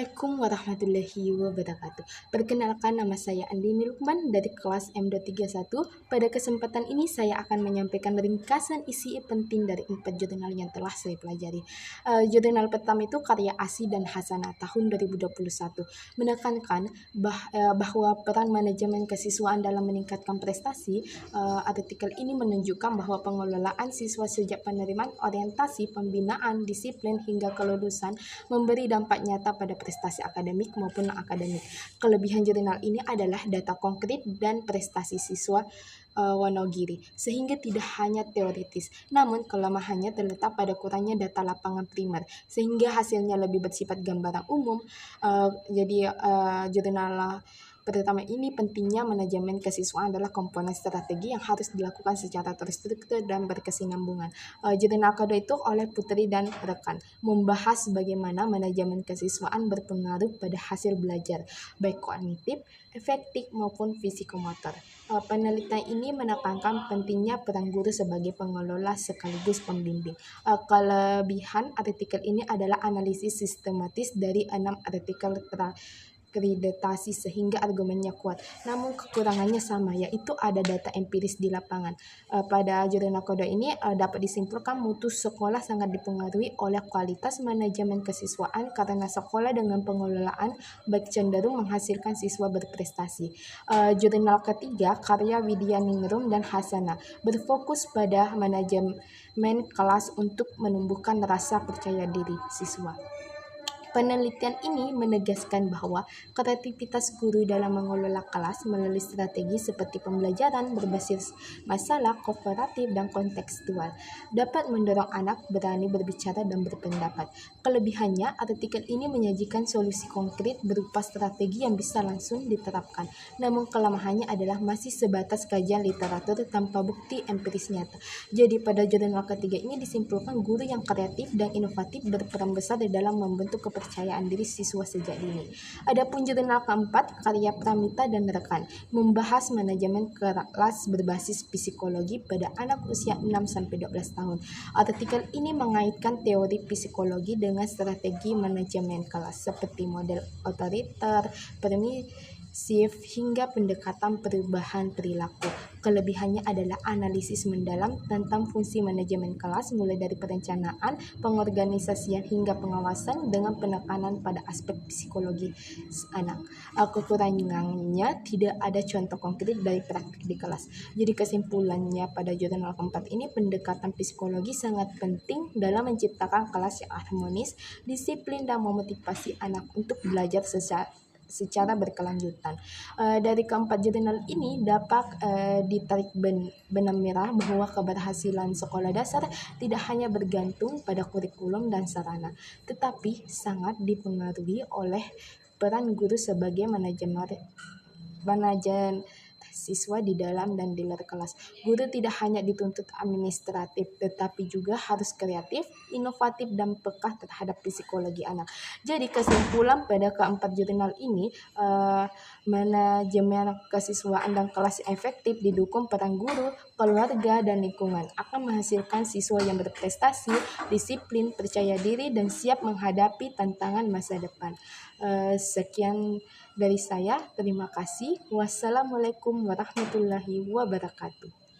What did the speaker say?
Assalamualaikum warahmatullahi wabarakatuh. Perkenalkan, nama saya Andini Lukman dari kelas M231. Pada kesempatan ini saya akan menyampaikan ringkasan isi penting dari 4 jurnal yang telah saya pelajari. Jurnal pertama itu karya Asi dan Hasanah tahun 2021, menekankan bahwa peran manajemen kesiswaan dalam meningkatkan prestasi. Artikel ini menunjukkan bahwa pengelolaan siswa sejak penerimaan, orientasi, pembinaan, disiplin hingga kelulusan memberi dampak nyata pada prestasi akademik maupun non-akademik. Kelebihan jurnal ini adalah data konkret dan prestasi siswa Wonogiri, sehingga tidak hanya teoritis. Namun kelemahannya terletak pada kurangnya data lapangan primer, sehingga hasilnya lebih bersifat gambaran umum. Jurnal pertama ini pentingnya manajemen kesiswaan adalah komponen strategi yang harus dilakukan secara terstruktur dan berkesinambungan. Jurnal kedua itu oleh Putri dan rekan membahas bagaimana manajemen kesiswaan berpengaruh pada hasil belajar, baik kognitif, efektif maupun fisikomotor. Penelitian ini menekankan pentingnya peran guru sebagai pengelola sekaligus pembimbing. Kelebihan artikel ini adalah analisis sistematis dari 6 artikel akreditasi sehingga argumennya kuat. Namun kekurangannya sama, yaitu ada data empiris di lapangan. Pada jurnal kedua ini dapat disimpulkan mutu sekolah sangat dipengaruhi oleh kualitas manajemen kesiswaan karena sekolah dengan pengelolaan baik cenderung menghasilkan siswa berprestasi. Jurnal ketiga karya Widya Ningrum dan Hasanah berfokus pada manajemen kelas untuk menumbuhkan rasa percaya diri siswa. Penelitian ini menegaskan bahwa kreativitas guru dalam mengelola kelas melalui strategi seperti pembelajaran berbasis masalah, kooperatif, dan kontekstual dapat mendorong anak berani berbicara dan berpendapat. Kelebihannya, artikel ini menyajikan solusi konkret berupa strategi yang bisa langsung diterapkan. Namun kelemahannya adalah masih sebatas kajian literatur tanpa bukti empiris nyata. Jadi pada jurnal ketiga ini disimpulkan guru yang kreatif dan inovatif berperan besar di dalam membentuk kepercayaan diri siswa sejak dini. Adapun jurnal keempat karya Pramita dan rekan membahas manajemen kelas berbasis psikologi pada anak usia 6-12 tahun. Artikel ini mengaitkan teori psikologi dengan strategi manajemen kelas seperti model otoriter, permisif, hingga pendekatan perubahan perilaku. Kelebihannya adalah analisis mendalam tentang fungsi manajemen kelas mulai dari perencanaan, pengorganisasian hingga pengawasan dengan penekanan pada aspek psikologi anak. Kekurangannya tidak ada contoh konkret dari praktik di kelas. Jadi kesimpulannya pada jurnal keempat ini pendekatan psikologi sangat penting dalam menciptakan kelas yang harmonis, disiplin dan memotivasi anak untuk belajar secara berkelanjutan. Dari keempat jurnal ini dapat ditarik benang merah bahwa keberhasilan sekolah dasar tidak hanya bergantung pada kurikulum dan sarana, tetapi sangat dipengaruhi oleh peran guru sebagai manajer siswa di dalam dan di luar kelas. Guru tidak hanya dituntut administratif, tetapi juga harus kreatif, inovatif, dan peka terhadap psikologi anak. Jadi kesimpulan pada keempat jurnal ini, manajemen kesiswaan dan kelas yang efektif didukung peran guru, keluarga, dan lingkungan akan menghasilkan siswa yang berprestasi, disiplin, percaya diri, dan siap menghadapi tantangan masa depan. Sekian dari saya, terima kasih. Wassalamualaikum warahmatullahi wabarakatuh.